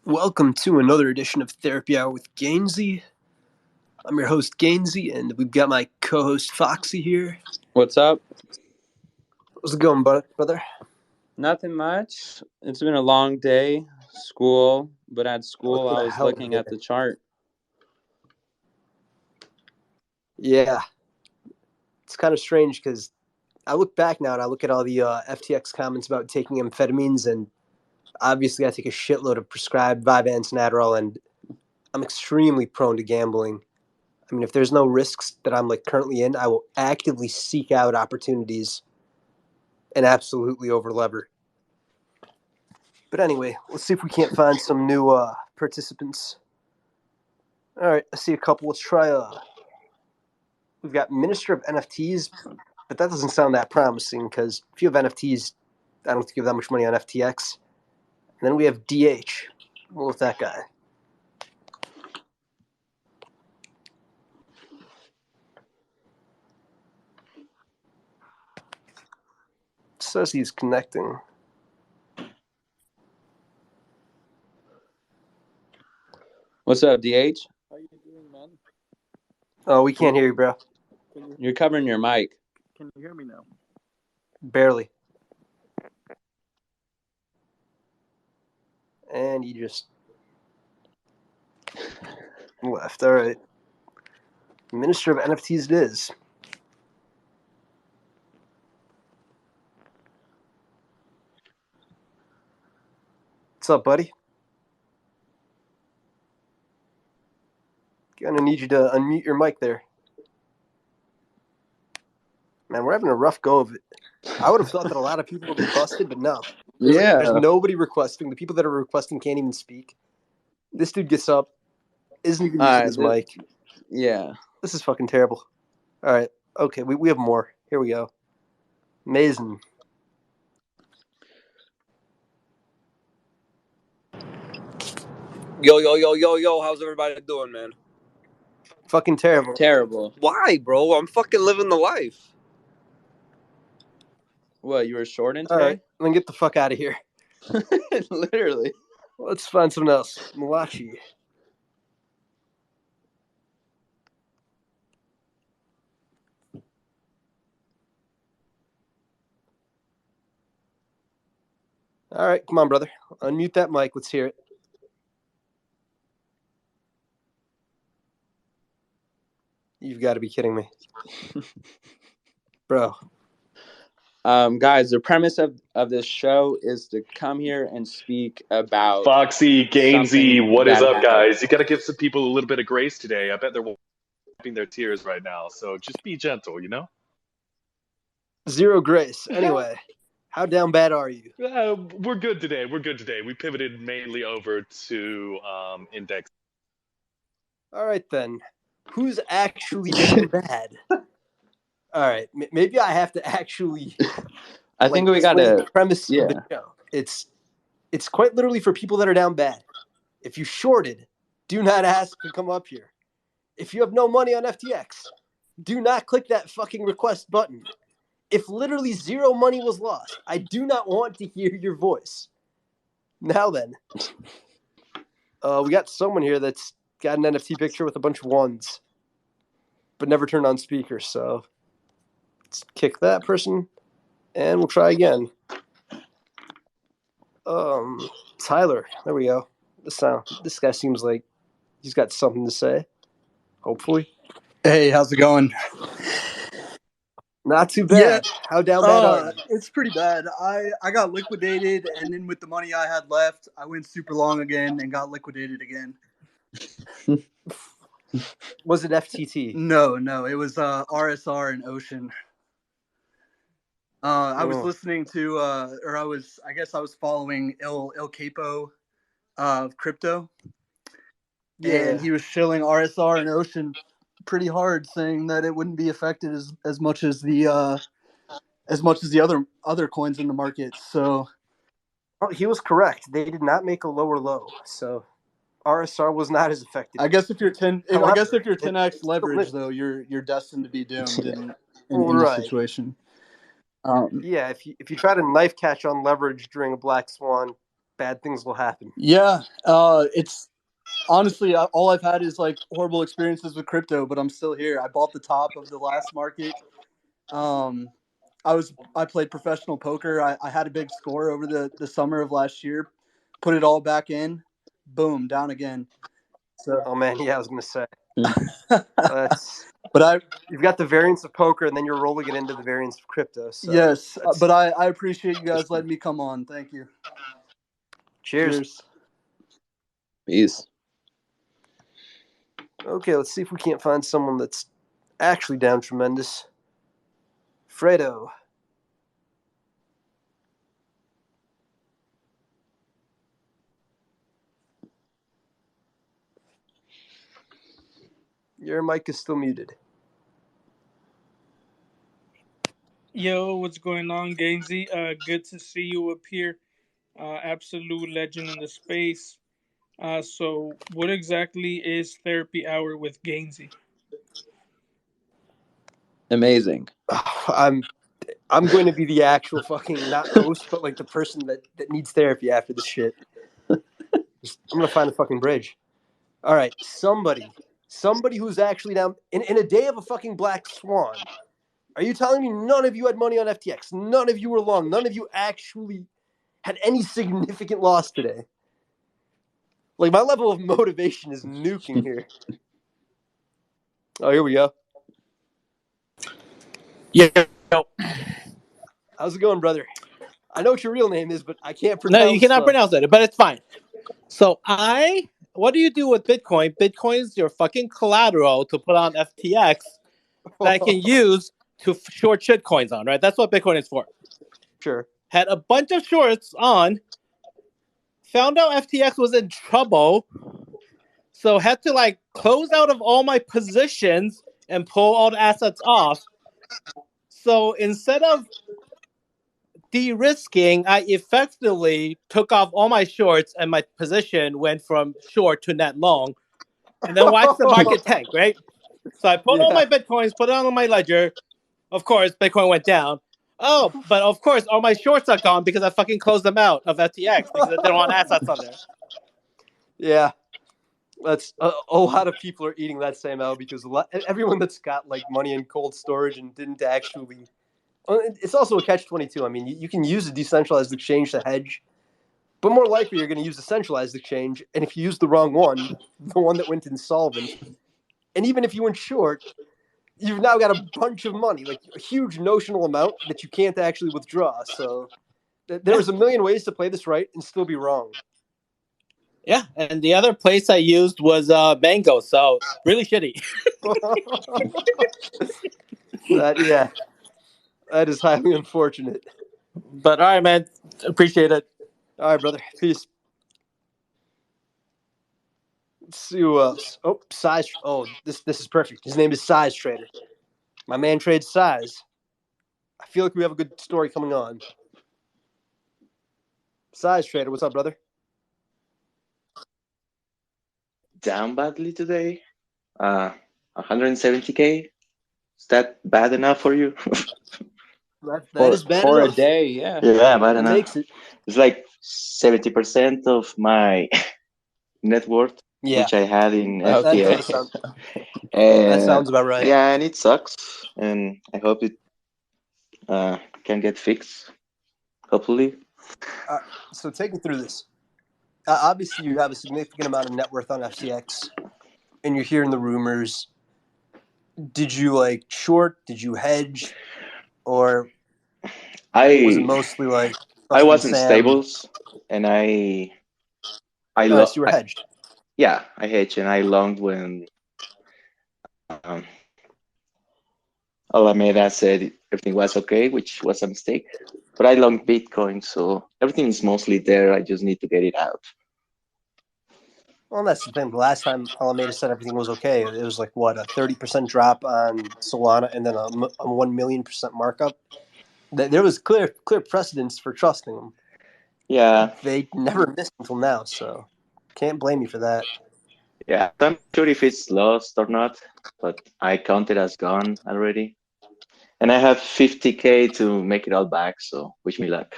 Welcome to another edition of Therapy Hour with Gainzy. I'm your host, Gainzy, and we've got my co-host, Foxy, here. What's up? How's it going, brother? Nothing much. It's been a long day, school, but at school I was looking at the chart. Yeah, it's kind of strange because I look back now and I look at all the FTX comments about taking amphetamines, and obviously I take a shitload of prescribed Vyvanse and Adderall, and I'm extremely prone to gambling. I mean, if there's no risks that I'm currently in, I will actively seek out opportunities and absolutely over-lever. But anyway, let's see if we can't find some new participants. All right, I see a couple. Let's try. We've got Minister of NFTs, but that doesn't sound that promising because if you have NFTs, I don't think you have that much money on FTX. And then we have DH. What with that guy? It says he's connecting. What's up, DH? How you doing, man? Oh, we can't hear you, bro. You're covering your mic. Can you hear me now? Barely. And he just left. All right. Minister of NFTs it is. What's up, buddy? Gonna need you to unmute your mic there. Man, we're having a rough go of it. I would have thought that a lot of people would be busted, but no. There's nobody requesting. The people that are requesting can't even speak. This dude gets up, isn't even using his mic. Yeah. This is fucking terrible. All right. Okay, we have more. Here we go. Amazing. Yo, how's everybody doing, man? Fucking terrible. Terrible. Why, bro? I'm fucking living the life. What, you were shorting today? All right, then get the fuck out of here. Literally. Let's find something else. Malachi. All right, come on, brother. Unmute that mic. Let's hear it. You've got to be kidding me. Bro. Guys, the premise of this show is to come here and speak about Foxy, Gainzy, what is up, happened. guys? You got to give some people a little bit of grace today. I bet they're wiping their tears right now. So just be gentle, you know? Zero grace. Anyway, how down bad are you? We're good today. We pivoted mainly over to index. All right, then. Who's actually down bad? All right, maybe I have to actually. I think we got to premise of the show. It's quite literally for people that are down bad. If you shorted, do not ask to come up here. If you have no money on FTX, do not click that fucking request button. If literally zero money was lost, I do not want to hear your voice. Now then, we got someone here that's got an NFT picture with a bunch of ones, but never turned on speaker. So let's kick that person, and we'll try again. Tyler, there we go. This guy seems like he's got something to say. Hopefully. Hey, how's it going? Not too bad. Yeah. How down bad are you? It's pretty bad. I got liquidated, and then with the money I had left, I went super long again and got liquidated again. Was it FTT? No, it was RSR and Ocean. I was listening to, I was following El Capo of crypto. Yeah. And he was shilling RSR and Ocean pretty hard, saying that it wouldn't be affected as much as the other coins in the market. So he was correct. They did not make a lower low. So RSR was not as affected. I guess if you're 10x leverage, though, you're destined to be doomed in this situation. Yeah, if you try to knife catch on leverage during a black swan, bad things will happen. Yeah, it's honestly all I've had is like horrible experiences with crypto, but I'm still here. I bought the top of the last market. I played professional poker. I had a big score over the summer of last year, put it all back in, boom, down again. So, Oh man, yeah, I was gonna say but you've got the variance of poker, and then you're rolling it into the variance of crypto. So yes, but I appreciate you guys letting me come on. Thank you. Cheers. Peace. Okay, let's see if we can't find someone that's actually down tremendous. Fredo. Your mic is still muted. Yo, what's going on, Gainzy? Good to see you up here. Absolute legend in the space. So what exactly is Therapy Hour with Gainzy? Amazing. I'm going to be the actual fucking not host, but like the person that needs therapy after this shit. I'm gonna find a fucking bridge. All right, somebody who's actually down in a day of a fucking black swan. Are you telling me none of you had money on FTX? None of you were long. None of you actually had any significant loss today. Like, my level of motivation is nuking here. Oh, here we go. Yeah. How's it going, brother? I know what your real name is, but I can't pronounce. No, you cannot pronounce it, but it's fine. So what do you do with Bitcoin? Bitcoin's your fucking collateral to put on FTX that I can use to short shit coins on, right? That's what Bitcoin is for. Sure. Had a bunch of shorts on, found out FTX was in trouble, so had to like close out of all my positions and pull all the assets off. So instead of de-risking, I effectively took off all my shorts and my position went from short to net long, and then watched the market tank, right? So I put all my Bitcoins, put it on my ledger. Of course, Bitcoin went down. Oh, but of course, all my shorts are gone because I fucking closed them out of FTX because I didn't want assets on there. Yeah. That's a lot of people are eating that same L because everyone that's got like money in cold storage and didn't actually. It's also a catch-22. I mean, you can use a decentralized exchange to hedge, but more likely you're going to use a centralized exchange. And if you use the wrong one, the one that went insolvent, and even if you went short, you've now got a bunch of money, like a huge notional amount that you can't actually withdraw. So there was a million ways to play this right and still be wrong. Yeah, and the other place I used was Mango, so really shitty. That is highly unfortunate. But all right, man, appreciate it. All right, brother, peace. Let's see who else. Oh, Size. Oh, this is perfect. His name is Size Trader. My man trades Size. I feel like we have a good story coming on. Size Trader, what's up, brother? Down badly today. 170K. Is that bad enough for you? That is bad for enough. A day, yeah. Yeah, bad That enough. makes it. It's like 70% of my net worth, which I had in FTX. That sounds about right. Yeah, and it sucks, and I hope it can get fixed, hopefully. So take me through this. Obviously, you have a significant amount of net worth on FTX, and you're hearing the rumors. Did you like short? Did you hedge? Or was it mostly like I was in Sam? stables, and I so you were hedged. Yeah, I hedged, and I longed when Alameda said everything was okay, which was a mistake. But I long Bitcoin, so everything is mostly there. I just need to get it out. Well, that's the thing. The last time Alameda said everything was okay, it was like, what, a 30% drop on Solana and then a 1,000,000% markup? There was clear precedence for trusting them. Yeah. They never missed until now, so can't blame you for that. Yeah, I'm not sure if it's lost or not, but I count it as gone already. And I have 50K to make it all back, so wish me luck.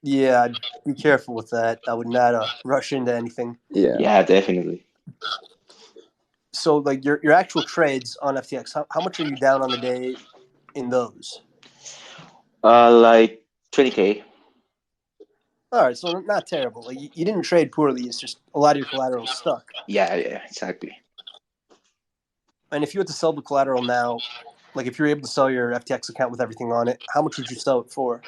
Yeah, I'd be careful with that. I would not rush into anything. Yeah, definitely. So, like your actual trades on FTX, how much are you down on the day in those? Like 20K. All right, so not terrible. Like you didn't trade poorly. It's just a lot of your collateral is stuck. Yeah, exactly. And if you had to sell the collateral now, like if you're able to sell your FTX account with everything on it, how much would you sell it for?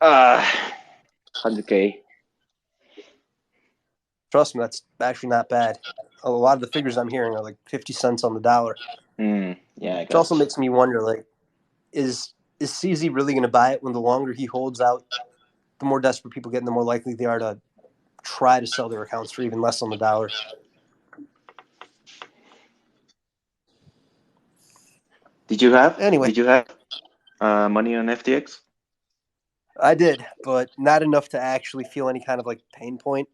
100K. Trust me, that's actually not bad. A lot of the figures I'm hearing are like 50 cents on the dollar. Yeah, I Which also got you. makes me wonder, like, is CZ really going to buy it when the longer he holds out, the more desperate people get and the more likely they are to try to sell their accounts for even less on the dollar? Did you have Anyway, money on FTX? I did, but not enough to actually feel any kind of like pain point.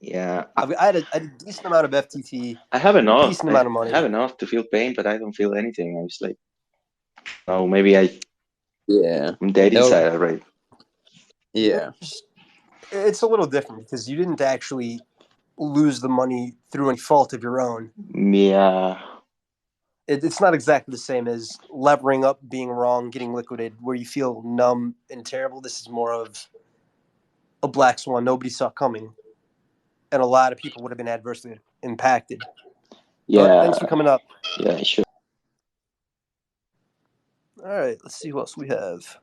Yeah, I had a decent amount of FTT, I have enough. decent I amount of money. have enough to feel pain, but I don't feel anything. I was like, oh, maybe I'm dead inside already. Yeah. It's a little different because you didn't actually lose the money through any fault of your own. Yeah. It's not exactly the same as levering up, being wrong, getting liquidated, where you feel numb and terrible. This is more of a black swan nobody saw coming, and a lot of people would have been adversely impacted. But thanks for Yeah. coming up. Yeah, sure. All right, let's see who else we have.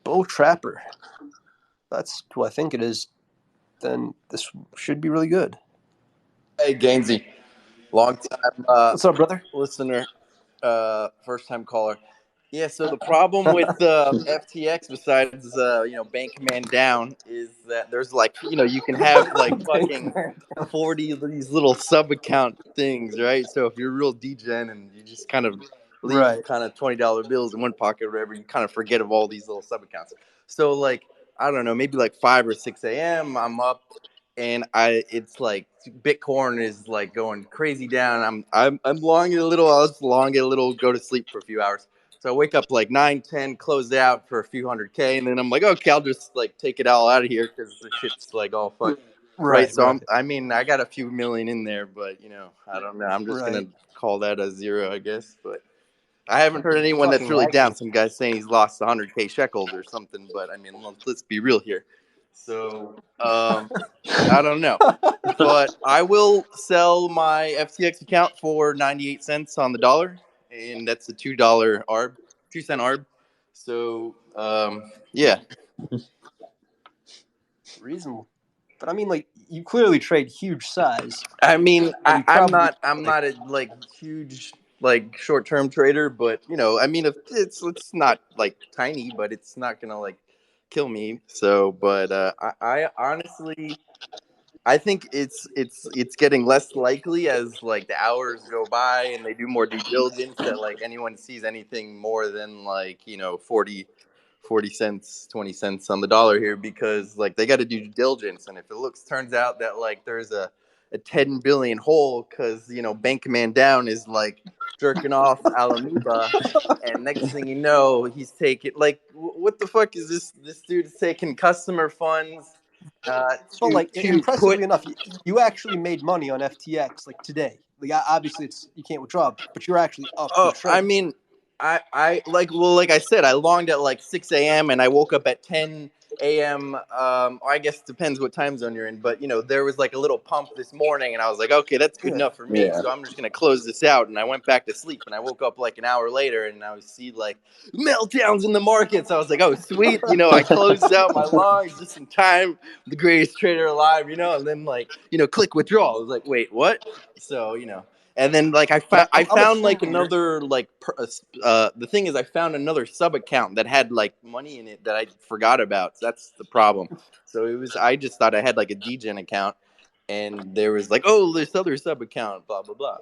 Bo Trapper. That's who I think it is. Then this should be really good. Hey, Gainzy. Long time What's up, brother? listener, first time caller. Yeah, so the problem with FTX, besides bank man down, is that there's like you can have like fucking 40 of these little sub account things, right? So if you're real degen and you just kind of leave Right. kind of $20 bills in one pocket or whatever, you kind of forget of all these little sub accounts. So like I don't know, maybe like 5 or 6 a.m. I'm up and it's like Bitcoin is like going crazy down. I'm long it a little. I'll just long it a little. Go to sleep for a few hours. So I wake up like 9, 10, close out for a few $100K, and then I'm like, okay, I'll just like take it all out of here because the shit's like all fucked. Right. So I got a few million in there, but I don't know. I'm just gonna call that a zero, I guess. But I haven't heard anyone that's really down. Some guy saying he's lost 100K shekels or something. But I mean, let's be real here. So I don't know. But I will sell my FTX account for 98 cents on the dollar, and that's a $2 ARB, 2-cent ARB. So yeah, Reasonable. But I mean, like, you clearly trade huge size. I mean, I'm not like, a like huge like short-term trader, but I mean, if it's not like tiny, but it's not gonna like kill me. So, but I honestly. I think it's getting less likely as like the hours go by and they do more due diligence that like anyone sees anything more than like 40 cents 20 cents on the dollar here, because like they got to do due diligence, and if it turns out that like there's a 10 billion hole because bank man down is like jerking off Alameda, and next thing you know he's taking like what the fuck is this dude is taking customer funds but like to impressively enough, you actually made money on FTX like today. Like obviously you can't withdraw, but you're actually up for trade. I mean, I like I said, I longed at like 6 a.m. and I woke up at 10 a.m. I guess it depends what time zone you're in, but there was like a little pump this morning, and I was like, okay, that's good enough for me. So I'm just gonna close this out, and I went back to sleep, and I woke up like an hour later, and I see like meltdowns in the markets. I was like, oh sweet, I closed out my longs just in time, the greatest trader alive, and then like click withdrawal. I was like, wait, what? So and then like I found like another like the thing is I found another sub account that had like money in it that I forgot about. So that's the problem. So I just thought I had like a degen account, and there was like, oh, this other sub account, blah blah blah.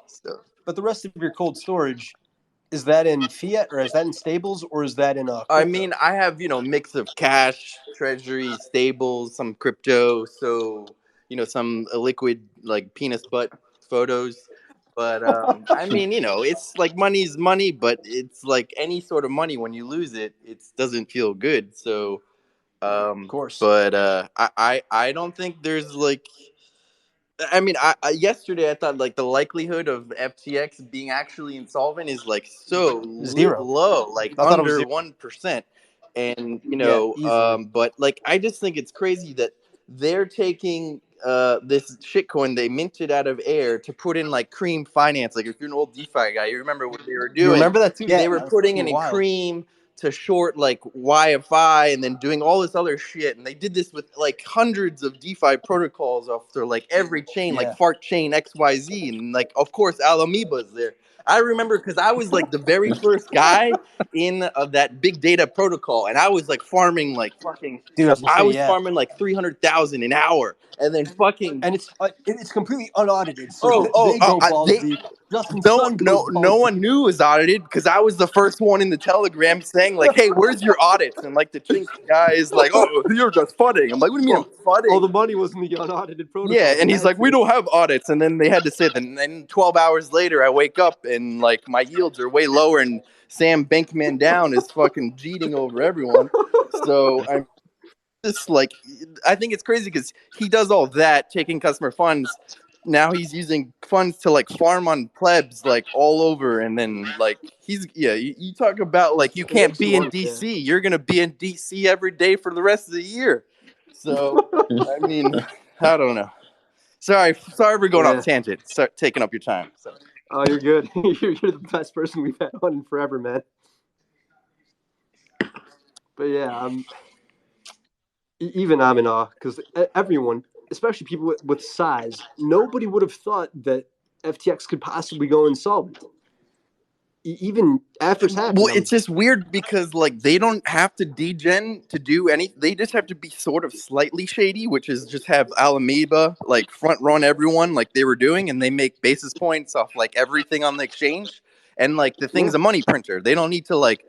So, but the rest of your cold storage, is that in fiat or is that in stables or is that in crypto? I mean, I have mix of cash, treasury, stables, some crypto. So some liquid like penis butt photos. But I mean, it's like money's money, but it's like any sort of money. When you lose it, it doesn't feel good. So Of course. But I don't think there's like. I mean, yesterday I thought like the likelihood of FTX being actually insolvent is like so Zero. low, like I thought it was under zero. 1%. And easily. but like I just think it's crazy that they're taking this shitcoin they minted out of air to put in like cream finance. Like if you're an old DeFi guy, you remember what they were doing. You remember that too? Yeah, they were putting it in cream to short like YFI and then doing all this other shit. And they did this with like hundreds of DeFi protocols after like every chain, like Fart Chain XYZ. And like, of course, Alameda's there. I remember because I was like the very first guy in that big data protocol. And I was like farming like fucking, dude, I was farming like 300,000 an hour. And then fucking, and it's completely unaudited. So they go balls deep. Justin Sun goes no one knew it was audited because I was the first one in the Telegram saying like, "Hey, where's your audits?" And like the Chink guy is like, "Oh, you're just fudding." I'm like, "What do you mean I'm fudding?" All the money was in the unaudited protocol. Yeah, and he's like, "We don't have audits." And then they had to say that. And then 12 hours later, I wake up and like my yields are way lower, and Sam Bankman Down is fucking cheating over everyone. So I'm just like, I think it's crazy because he does all that, taking customer funds. Now he's using funds to like farm on plebs like all over, and then like you talk about like you can't be in DC. You're gonna be in DC every day for the rest of the year. So I mean, I don't know. Sorry for going off tangent. Start taking up your time. So. Oh, you're good. You're the best person we've had on in forever, man. But yeah, even I'm in awe because everyone, especially people with size, nobody would have thought that FTX could possibly go insolvent. Even after it's happened. Well, it's just weird because like they don't have to degen to do anything. They just have to be sort of slightly shady, which is just have Alameda like front run everyone like they were doing, and they make basis points off like everything on the exchange. And like the thing's a money printer. They don't need to like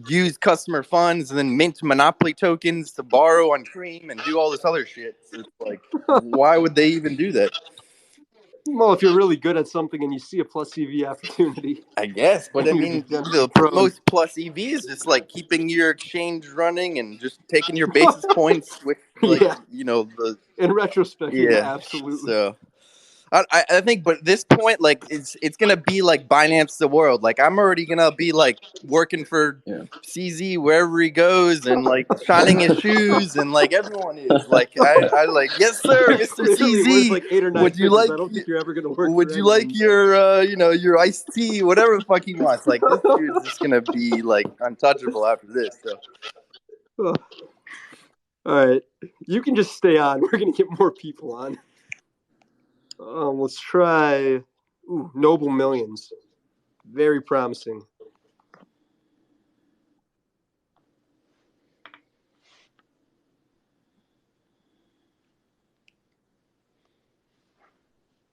use customer funds and then mint monopoly tokens to borrow on cream and do all this other shit. So it's like, why would they even do that? Well, if you're really good at something and you see a plus EV opportunity, I guess. But I mean, most plus EV is just like keeping your exchange running and just taking your basis points with, like, the. In retrospect, absolutely. So. I think, but at this point, like it's gonna be like Binance the world. Like I'm already gonna be like working for CZ wherever he goes and like shining his shoes and like everyone is like I like yes sir, Mr. CZ. Like 8 or 9 would you like? I don't think you're ever gonna work. Would you like your your iced tea, whatever the fuck he wants? Like this dude's just gonna be like untouchable after this. So. All right, you can just stay on. We're gonna get more people on. Let's try Noble Millions. Very promising.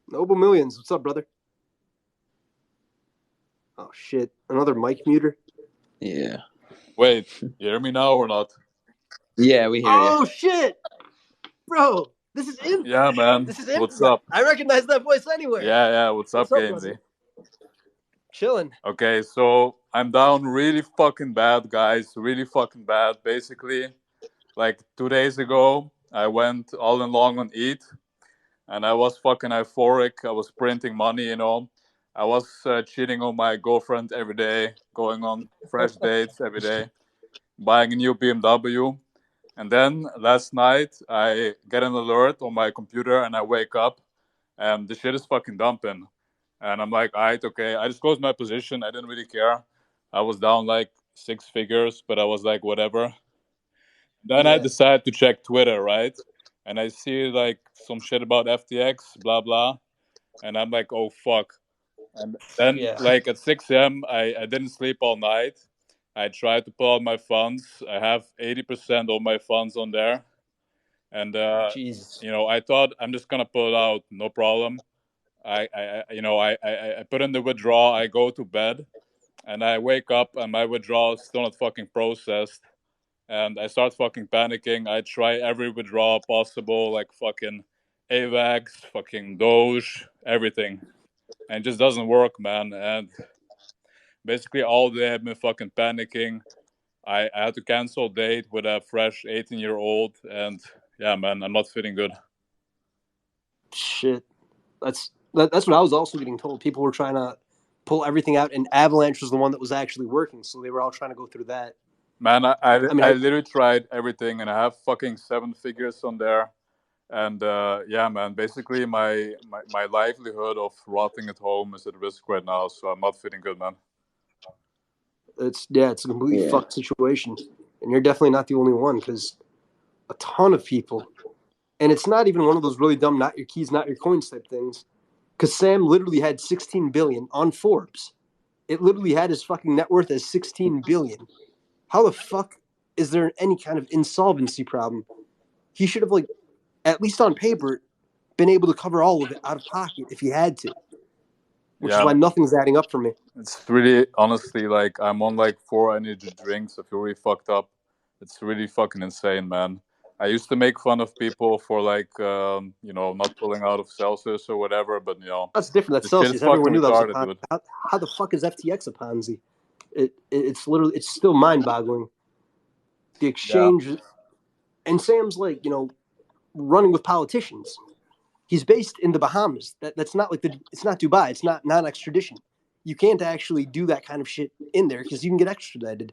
Noble Millions, what's up, brother? Oh, shit. Another mic muter? Yeah. Wait, you hear me now or not? Yeah, we hear you. Oh, shit! Bro, this is Imp. Yeah, man. This is Imp. What's up? I recognize that voice anywhere. Yeah. What's up, Gainzy? Chilling. Okay, so I'm down really fucking bad, guys. Really fucking bad. Basically, like 2 days ago, I went all in long on ETH, and I was fucking euphoric. I was printing money, I was cheating on my girlfriend every day, going on fresh dates every day, buying a new BMW. And then last night, I get an alert on my computer and I wake up and the shit is fucking dumping. And I'm like, all right, okay. I just closed my position. I didn't really care. I was down like 6 figures, but I was like, whatever. Then I decided to check Twitter, right? And I see like some shit about FTX, blah, blah. And I'm like, oh, fuck. And then like at 6 a.m., I didn't sleep all night. I tried to pull out my funds. I have 80% of my funds on there. And, I thought I'm just going to pull it out. No problem. I put in the withdrawal. I go to bed and I wake up and my withdrawal is still not fucking processed. And I start fucking panicking. I try every withdrawal possible, like fucking AVAX, fucking Doge, everything. And it just doesn't work, man. And basically all day I've been fucking panicking. I had to cancel a date with a fresh 18-year-old, and yeah, man, I'm not feeling good. Shit, that's what I was also getting told. People were trying to pull everything out, and Avalanche was the one that was actually working, so they were all trying to go through that. Man, I mean, literally tried everything, and I have fucking 7 figures on there. And yeah, man, basically my livelihood of rotting at home is at risk right now, so I'm not feeling good, man. It's a completely fucked situation, and you're definitely not the only one, because a ton of people, and it's not even one of those really dumb not your keys, not your coins type things, because Sam literally had 16 billion on Forbes. It literally had his fucking net worth as 16 billion. How the fuck is there any kind of insolvency problem? He should have, like, at least on paper, been able to cover all of it out of pocket if he had to, which is why nothing's adding up for me. It's really, honestly, like, I'm on like 4 energy drinks. I feel really fucked up. It's really fucking insane, man. I used to make fun of people for like, not pulling out of Celsius or whatever, but that's different. That's Celsius. Everyone knew that was a Ponzi. How the fuck is FTX a Ponzi? It's still mind-boggling. The exchange, and Sam's like, running with politicians. He's based in the Bahamas. That's not like it's not Dubai. It's not non-extradition. You can't actually do that kind of shit in there because you can get extradited.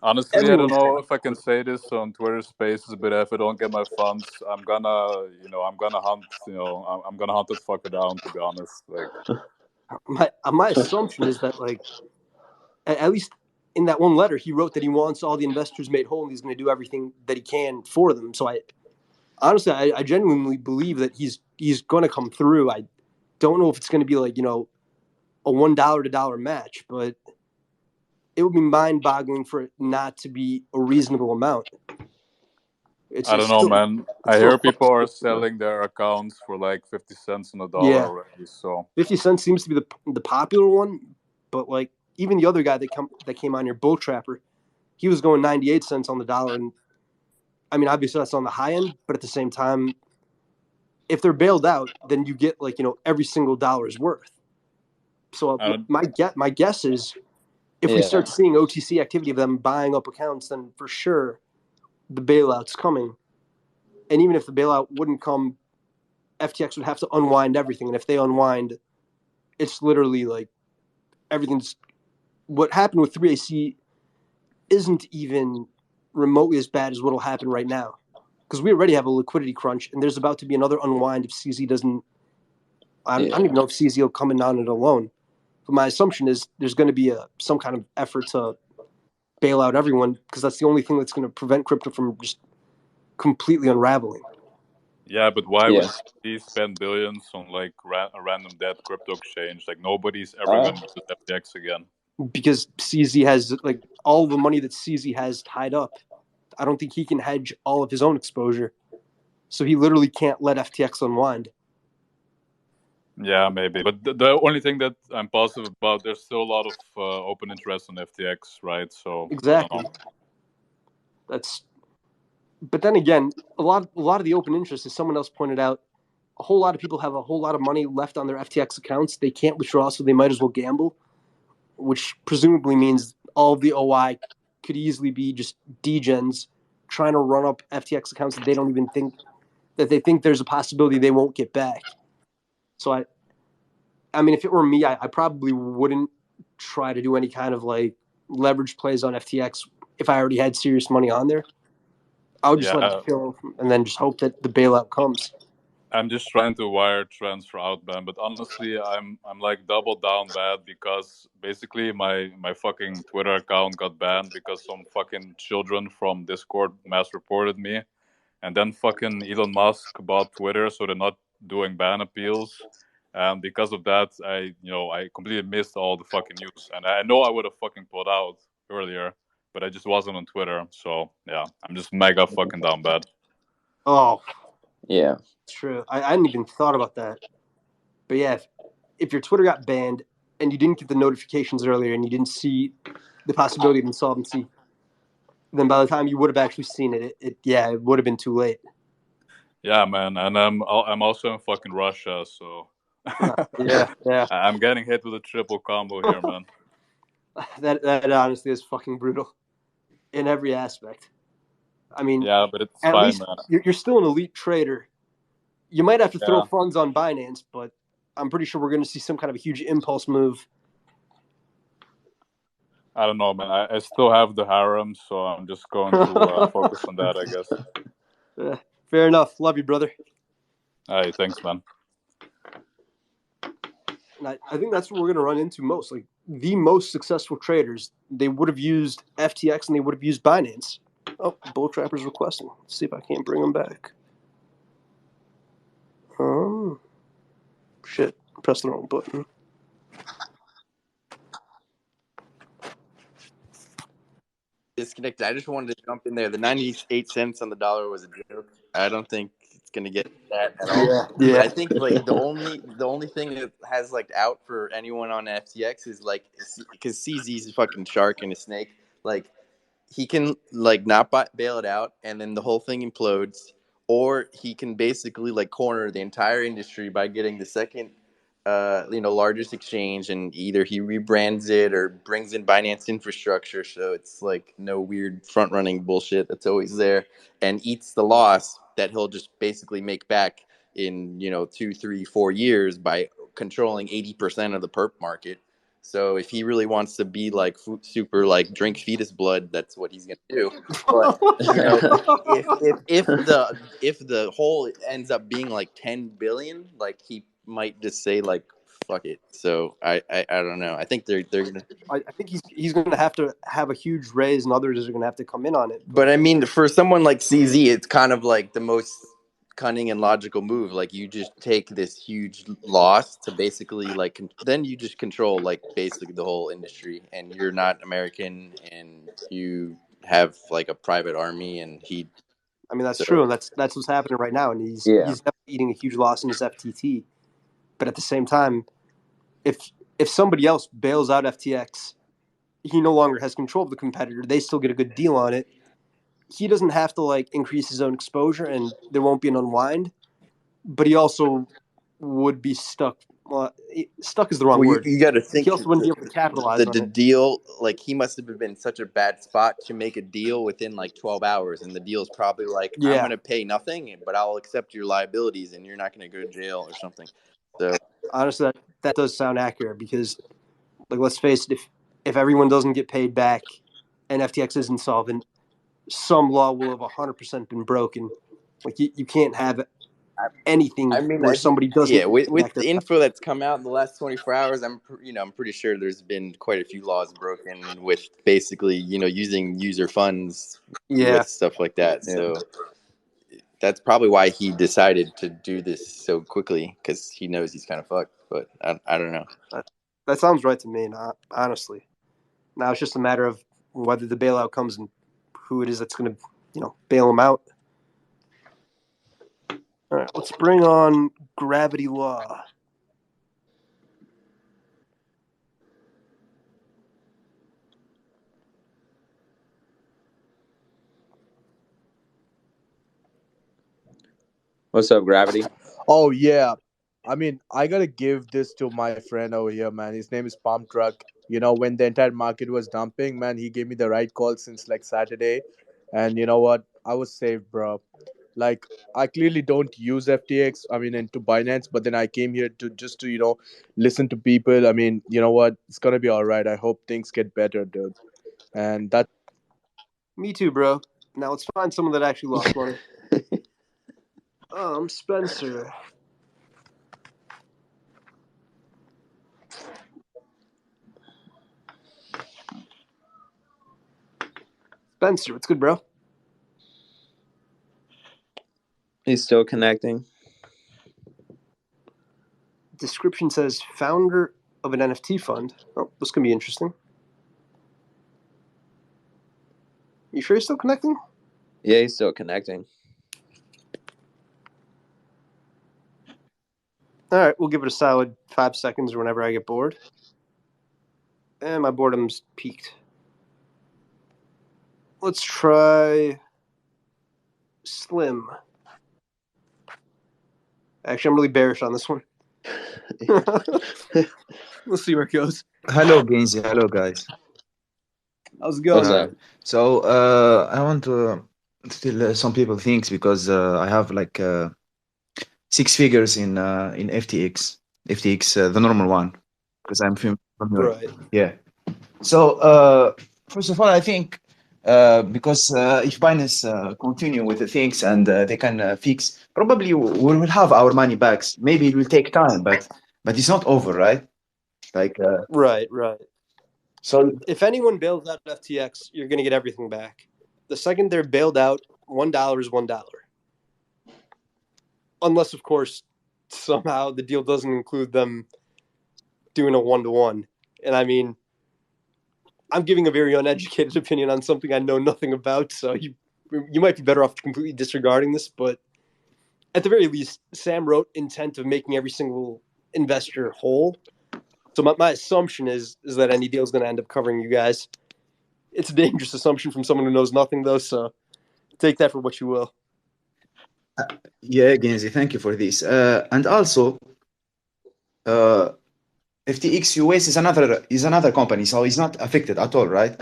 Honestly, I don't know if I can say this on Twitter Spaces, but if I don't get my funds, I'm gonna hunt. I'm gonna hunt that fucker down. To be honest, like my assumption is that, like, at least in that one letter, he wrote that he wants all the investors made whole and he's going to do everything that he can for them. So I genuinely believe that he's going to come through. I don't know if it's going to be like, a $1 to dollar match, but it would be mind-boggling for it not to be a reasonable amount. I don't know, man. I hear people are selling their accounts for like 50 cents on the dollar already. So 50 cents seems to be the popular one, but like even the other guy that came on here, Bull Trapper, he was going 98 cents on the dollar, and I mean, obviously that's on the high end, but at the same time, if they're bailed out, then you get like, every single dollar's worth. So my guess is if we start seeing OTC activity of them buying up accounts, then for sure the bailout's coming. And even if the bailout wouldn't come, FTX would have to unwind everything. And if they unwind, it's literally like everything's what happened with 3AC isn't even remotely as bad as what'll happen right now. Because we already have a liquidity crunch, and there's about to be another unwind if CZ doesn't. I don't even know if CZ will come in on it alone. But my assumption is there's going to be some kind of effort to bail out everyone, because that's the only thing that's going to prevent crypto from just completely unraveling. Yeah, but why would he spend billions on like a random dead crypto exchange? Like nobody's ever going to use FTX again. Because CZ has like all the money that CZ has tied up. I don't think he can hedge all of his own exposure. So he literally can't let FTX unwind. Yeah, maybe. But the only thing that I'm positive about, there's still a lot of open interest on FTX, right? So exactly. But then again, a lot of the open interest, as someone else pointed out, a whole lot of people have a whole lot of money left on their FTX accounts. They can't withdraw, so they might as well gamble, which presumably means all of the OI could easily be just degens trying to run up FTX accounts that they don't even think that they think there's a possibility they won't get back. So I mean, if it were me, I probably wouldn't try to do any kind of like leverage plays on FTX if I already had serious money on there. I would just let it chill and then just hope that the bailout comes. I'm just trying to wire transfer out, man. But honestly, I'm like double down bad because basically my fucking Twitter account got banned because some fucking children from Discord mass reported me, and then fucking Elon Musk bought Twitter, so they're not doing ban appeals. And because of that, I completely missed all the fucking news, and I know I would have fucking pulled out earlier, but I just wasn't on Twitter. So yeah, I'm just mega fucking down bad. Oh, yeah, true. I hadn't even thought about that. But yeah, if your Twitter got banned and you didn't get the notifications earlier and you didn't see the possibility of insolvency, then by the time you would have actually seen it, it would have been too late. Yeah, man, and I'm also in fucking Russia, so yeah. I'm getting hit with a triple combo here, man. That honestly is fucking brutal. in every aspect. I mean, yeah, but it's at fine, least man. you're still an elite trader. You might have to throw Yeah. funds on Binance, but I'm pretty sure we're going to see some kind of a huge impulse move. I don't know, man. I still have the harem, so I'm just going to focus on that, I guess. Fair enough. Love you, brother. Hey, thanks, man. And I think that's what we're going to run into most. Like the most successful traders, they would have used FTX and they would have used Binance. Oh, Bull Trapper's requesting. Let's see if I can't bring him back. Shit. Press the wrong button. Disconnected. I just wanted to jump in there. The 98 cents on the dollar was a joke. I don't think it's gonna get that at all. Yeah. But I think like the only thing that has like out for anyone on FTX is like because CZ's a fucking shark and a snake. Like he can like not bail it out, and then the whole thing implodes, or he can basically like corner the entire industry by getting the second largest exchange, and either he rebrands it or brings in Binance infrastructure, so it's like no weird front running bullshit that's always there, and eats the loss that he'll just basically make back in 2, 3, 4 years by controlling 80% of the perp market. So if he really wants to be like super like drink fetus blood, that's what he's gonna do. But if the whole ends up being like 10 billion, like he might just say like fuck it. So I don't know. I think they're gonna. I think he's going to have a huge raise, and others are going to have to come in on it. But I mean, for someone like CZ, it's kind of like the most cunning and logical move. Like you just take this huge loss to basically like then you just control like basically the whole industry, and you're not American, and you have like a private army, and he. I mean, that's true, and that's what's happening right now, and he's definitely eating a huge loss in his FTT. But at the same time, if somebody else bails out FTX, he no longer has control of the competitor. They still get a good deal on it. He doesn't have to like increase his own exposure, and there won't be an unwind. But he also would be stuck. Well, stuck is the wrong word. You got to think he also wouldn't be able to capitalize on the it. deal. Like he must have been in such a bad spot to make a deal within like 12 hours, and the deal's probably like, I'm going to pay nothing, but I'll accept your liabilities, and you're not going to go to jail or something. So honestly, that does sound accurate because, like, let's face it, if everyone doesn't get paid back and FTX is insolvent, some law will have 100% been broken. Like you can't have anything where somebody doesn't. Yeah, with the info that's come out in the last 24 hours, I'm pretty sure there's been quite a few laws broken with basically using user funds with stuff like that. Yeah. So that's probably why he decided to do this so quickly, because he knows he's kind of fucked. But I don't know. That sounds right to me, honestly. Now it's just a matter of whether the bailout comes and who it is that's going to, bail him out. All right, let's bring on Gravity Law. What's up, Gravity? Oh, yeah. I mean, I got to give this to my friend over here, man. His name is Pump Truck. When the entire market was dumping, man, he gave me the right call since like Saturday. And you know what? I was saved, bro. Like, I clearly don't use FTX, into Binance, but then I came here to listen to people. I mean, you know what? It's going to be all right. I hope things get better, dude. And that's... Me too, bro. Now let's find someone that actually lost money. Spencer. Spencer, what's good, bro? He's still connecting. Description says founder of an NFT fund. Oh, this can be interesting. You sure he's still connecting? Yeah, he's still connecting. All right, we'll give it a solid 5 seconds or whenever I get bored. And my boredom's peaked. Let's try Slim. Actually, I'm really bearish on this one. We'll see where it goes. Hello, Gainzy. Hello, guys. How's it going? What's up? So I want to still some people thinks because I have like 6 figures in FTX, the normal one, because I'm familiar. Right. Yeah. So first of all, I think because if Binance continue with the things and they can fix, probably we will have our money back. Maybe it will take time, but it's not over, right? Like Right. so. If anyone bails out FTX, you're going to get everything back. The second they're bailed out, $1 is $1. Unless, of course, somehow the deal doesn't include them doing a 1-to-1. And I mean, I'm giving a very uneducated opinion on something I know nothing about, so you might be better off completely disregarding this, but at the very least, Sam wrote intent of making every single investor whole. So my assumption is that any deal is going to end up covering you guys. It's a dangerous assumption from someone who knows nothing, though, so take that for what you will. Yeah, Gainzy, thank you for this. And also, FTX US is another company, so it's not affected at all, right?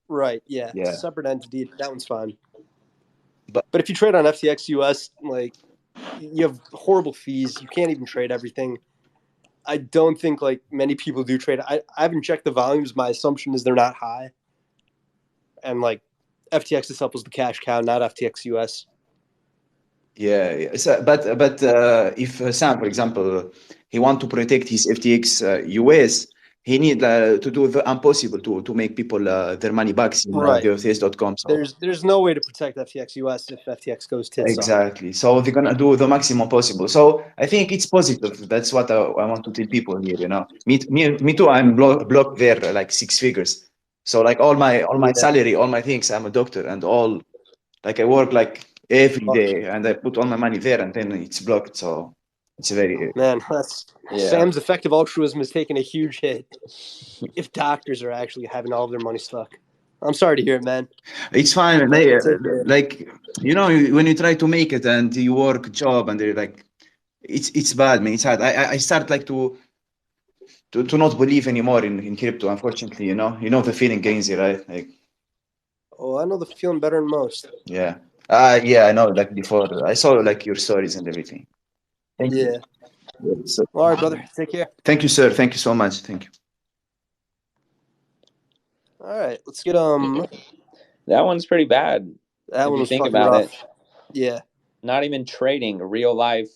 Right, yeah. Yeah. It's a separate entity. That one's fine. But if you trade on FTX US, like, you have horrible fees. You can't even trade everything. I don't think, like, many people do trade. I haven't checked the volumes. My assumption is they're not high. And, like, FTX itself was the cash cow, not FTX US. yeah. So, but if Sam, for example, he want to protect his FTX US, he need to do the impossible to make people their money back in Right. theotheist.com. So There's no way to protect FTX US if FTX goes tits up. exactly. So they're gonna do the maximum possible. So I think it's positive. That's what I want to tell people here. You know, me too. I'm blocked there like 6 figures. So like all my Yeah. salary, all my things. I'm a doctor and all. Like I work like every day and I put all my money there and then it's blocked. So it's very Man, that's Sam's effective altruism is taking a huge hit. If doctors are actually having all of their money stuck, I'm sorry to hear it, man. it's fine. But They, take care. like you know, when you try to make it and you work job and they're like, it's bad, man. It's hard. I start like to not believe anymore in crypto. Unfortunately, you know the feeling, Gainzy, right? Like, Oh, I know the feeling better than most. yeah. Yeah, I know. Like before, I saw like your stories and everything. Thank you. Yeah, so, All right, brother. Take care. thank you, sir. Thank you so much. Thank you. All right, let's get That one's pretty bad. That if one you was think fucking about rough. it. Yeah. Not even trading real life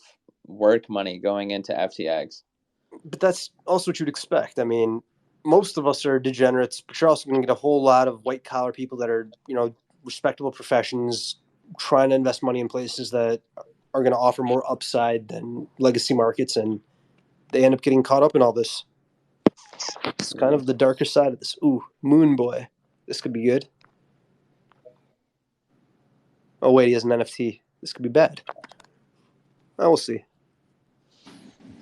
work money going into FTX. But that's also what you'd expect. I mean, most of us are degenerates, but you're also going to get a whole lot of white collar people that are, respectable professions trying to invest money in places that are going to offer more upside than legacy markets, and they end up getting caught up in all this. It's kind of the darker side of this. Ooh, Moon Boy. This could be good. Oh, wait, he has an NFT. This could be bad. Oh, we'll see.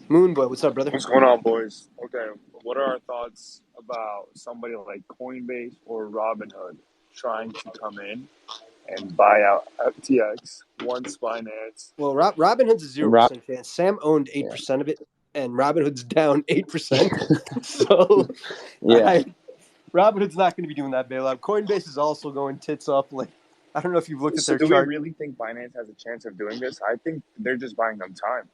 Moon Boy, what's up, brother? What's going on, boys? Okay, what are our thoughts about somebody like Coinbase or Robinhood trying to come in and buy out FTX once Binance? Well, Robinhood's a 0% chance. Sam owned 8% of it, and Robinhood's down 8%. So, Robinhood's not going to be doing that bailout. Coinbase is also going tits up. Like, I don't know if you've looked at their do chart. we really think Binance has a chance of doing this? I think they're just buying them time.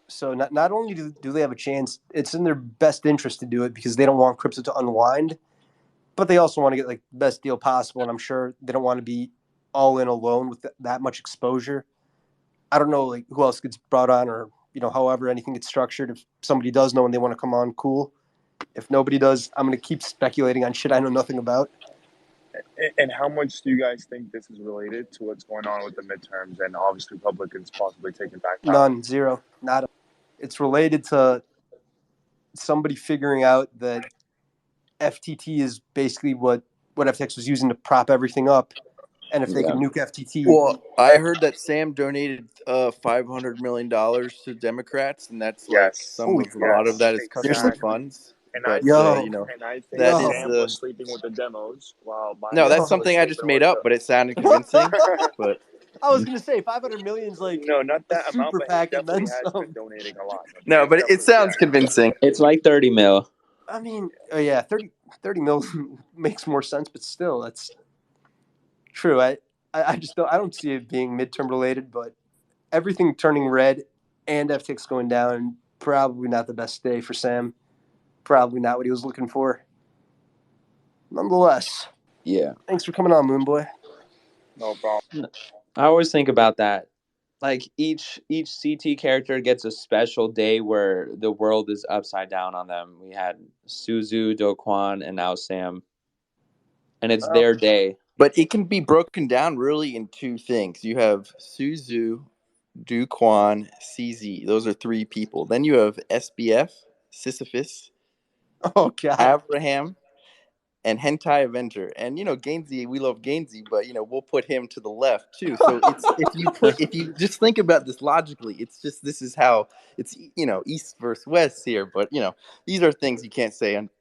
So not only do they have a chance, it's in their best interest to do it because they don't want crypto to unwind, but they also want to get like the best deal possible. And I'm sure they don't want to be all in alone with that much exposure. I don't know like who else gets brought on or, however anything gets structured. If somebody does know and they want to come on, cool. If nobody does, I'm going to keep speculating on shit I know nothing about. And how much do you guys think this is related to what's going on with the midterms and obviously Republicans possibly taking back power? None, zero, not. It's related to somebody figuring out that FTT is basically what FTX was using to prop everything up, and if they can nuke FTT. Well, I heard that Sam donated $500 million to Democrats, and that's like a lot of that is customer funds. And but I think that Sam is was sleeping with the demos while Binance no, that's something I just made up, but it sounded convincing. But I was gonna say 500 million is like no, not that amount, super but PAC he and then definitely has some. been donating a lot. No, but it sounds convincing. It's like 30 mil. I mean, oh yeah, 30. 30 mil makes more sense, but still, that's true. I just don't see it being midterm related, but everything turning red and FTX going down, probably not the best day for Sam. Probably not what he was looking for. Nonetheless, Yeah. thanks for coming on, Moonboy. No problem. I always think about that. Like each CT character gets a special day where the world is upside down on them. We had Suzu, Do Kwon, and now Sam, and it's their day. But it can be broken down really in two things. You have Suzu, Duquan, CZ. Those are three people. Then you have SBF, Sisyphus, Oh God, Abraham, and Hentai Avenger. And Gainzy, we love Gainzy, but we'll put him to the left too. So it's if you just think about this logically, it's just this is how it's east versus west here. But these are things you can't say on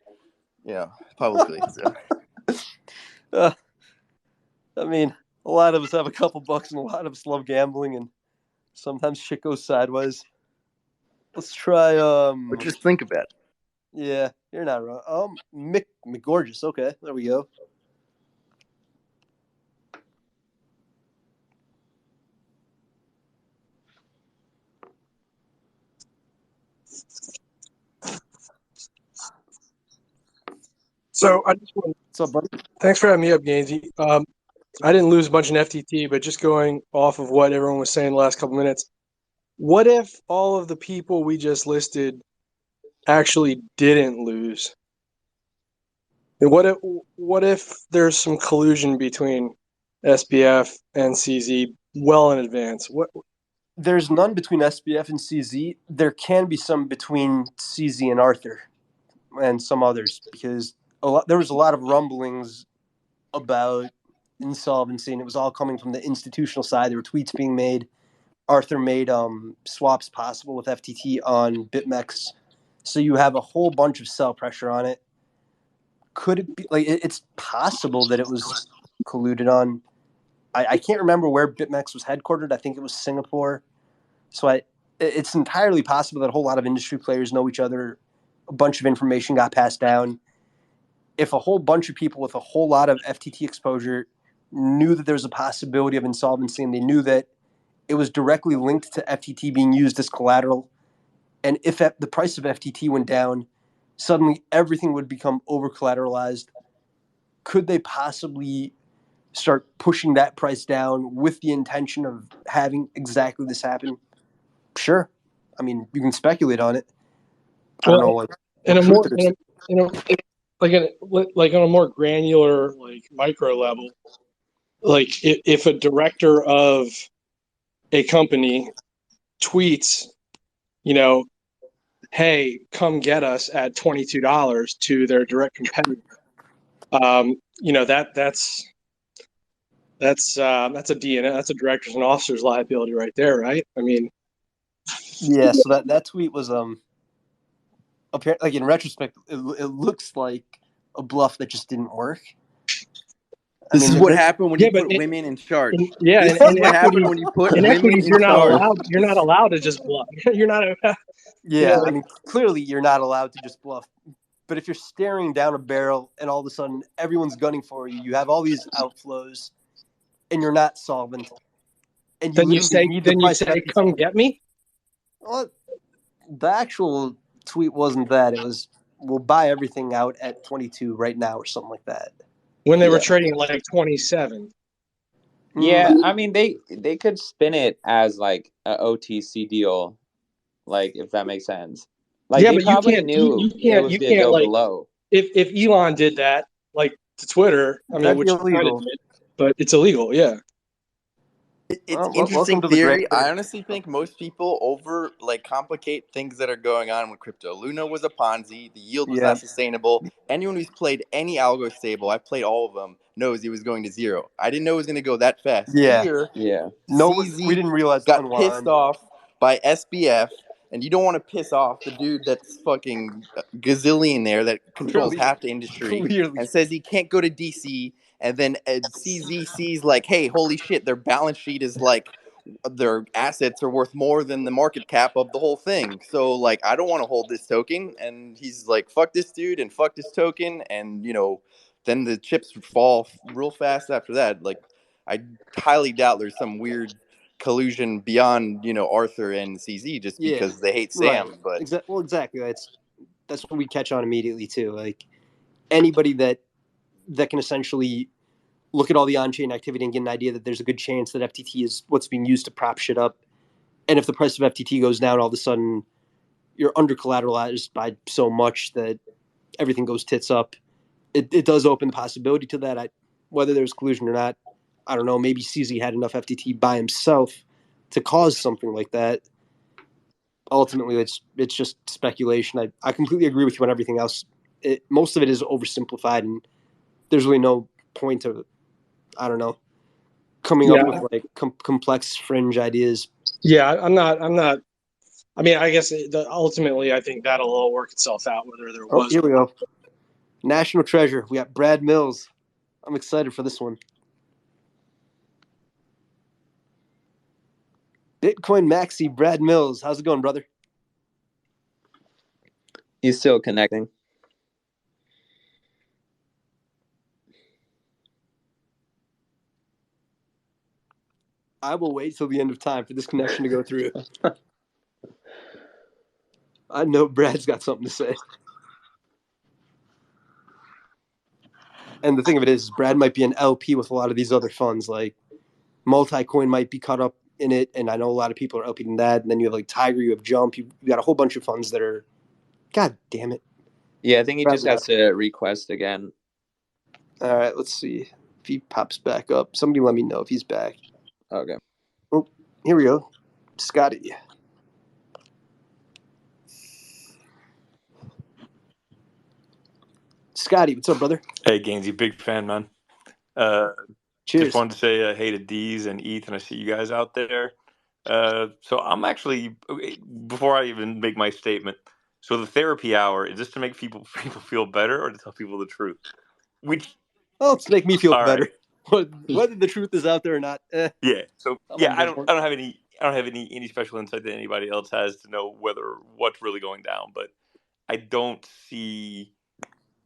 publicly. So. I mean, a lot of us have a couple bucks, and a lot of us love gambling, and sometimes shit goes sideways. Let's try. But just think about it. Yeah, you're not wrong. McGorgeous. Okay, there we go. So I just want. What's up, buddy? Thanks for having me up, Gainzy. I didn't lose a bunch in FTT, but just going off of what everyone was saying the last couple minutes, what if all of the people we just listed actually didn't lose? And what if there's some collusion between SBF and CZ well in advance? There's none between SBF and CZ. There can be some between CZ and Arthur and some others, because there was a lot of rumblings about insolvency, and it was all coming from the institutional side. There were tweets being made. Arthur made swaps possible with FTT on BitMEX, so you have a whole bunch of sell pressure on it. Could it be it's possible that it was colluded on? I can't remember where BitMEX was headquartered. I think it was Singapore. So it's entirely possible that a whole lot of industry players know each other. A bunch of information got passed down. If a whole bunch of people with a whole lot of FTT exposure knew that there was a possibility of insolvency, and they knew that it was directly linked to FTT being used as collateral, and if the price of FTT went down, suddenly everything would become over collateralized. Could they possibly start pushing that price down with the intention of having exactly this happen? Sure. I mean, you can speculate on it. I don't know what truth it is. Like on a more granular, like micro level, like if a director of a company tweets, hey, come get us at $22 to their direct competitor, that's a DNA, that's a directors and officers liability right there, right? I mean, yeah. So that tweet was apparently, like, in retrospect, it looks like a bluff that just didn't work. This is what happened when you put women in charge. This is what happened when you put women in charge. You're not allowed to just bluff. You're not. Yeah, I mean, clearly you're not allowed to just bluff. But if you're staring down a barrel and all of a sudden everyone's gunning for you, you have all these outflows, and you're not solvent, and then you say, "Come get me." Well, the actual tweet wasn't that. It was, "We'll buy everything out at 22 right now," or something like that. When they were trading like 27. Yeah, I mean they could spin it as like an OTC deal, like, if that makes sense. Like, yeah, they but probably you can't. knew it was going to go below. If Elon did that, like, to Twitter, I mean, which is illegal, but it's illegal. Yeah. It's interesting theory. I honestly think most people complicate things that are going on with crypto. Luna was a Ponzi. The yield was not sustainable. Anyone who's played any algo stable, I've played all of them, knows it was going to zero. I didn't know it was going to go that fast. Yeah. Yeah. No, we didn't realize got pissed off by SBF, and you don't want to piss off the dude that's fucking gazillionaire that controls half the industry and says he can't go to DC. And then CZ sees like, hey, holy shit, their balance sheet is like their assets are worth more than the market cap of the whole thing. So like, I don't want to hold this token. And he's like, fuck this dude and fuck this token. And, you know, then the chips fall real fast after that. Like, I highly doubt there's some weird collusion beyond, you know, Arthur and CZ just because they hate Sam. Right. But Exactly. That's what we catch on immediately too. Like anybody that can essentially look at all the on-chain activity and get an idea that there's a good chance that FTT is what's being used to prop shit up. And if the price of FTT goes down, all of a sudden you're under collateralized by so much that everything goes tits up. It does open the possibility to that. Whether there's collusion or not, I don't know. Maybe CZ had enough FTT by himself to cause something like that. Ultimately, it's just speculation. I completely agree with you on everything else. Most of it is oversimplified, and there's really no point to, I don't know, coming up with like complex fringe ideas. Yeah, I'm not. I mean, I guess ultimately, I think that'll all work itself out. Whether there was. Here we go. National treasure. We got Brad Mills. I'm excited for this one. Bitcoin Maxi, Brad Mills. How's it going, brother? He's still connecting. I will wait till the end of time for this connection to go through. I know Brad's got something to say. And the thing of it is, Brad might be an LP with a lot of these other funds. Like Multicoin might be caught up in it, and I know a lot of people are LP in that. And then you have like Tiger, you have Jump, you got a whole bunch of funds that are. God damn it! Yeah, I think he just has to request again. All right, let's see if he pops back up. Somebody let me know if he's back. Okay. Oh, here we go, Scotty. Scotty, what's up, brother? Hey, Gainzy, big fan, man. Cheers. Just wanted to say hey to Deez and ETH, and I see you guys out there. So I'm actually, before I even make my statement, so the therapy hour, is this to make people feel better or to tell people the truth? It's to make me feel better. Right. Whether the truth is out there or not. Yeah. So yeah, I don't have any special insight that anybody else has to know what's really going down, but I don't see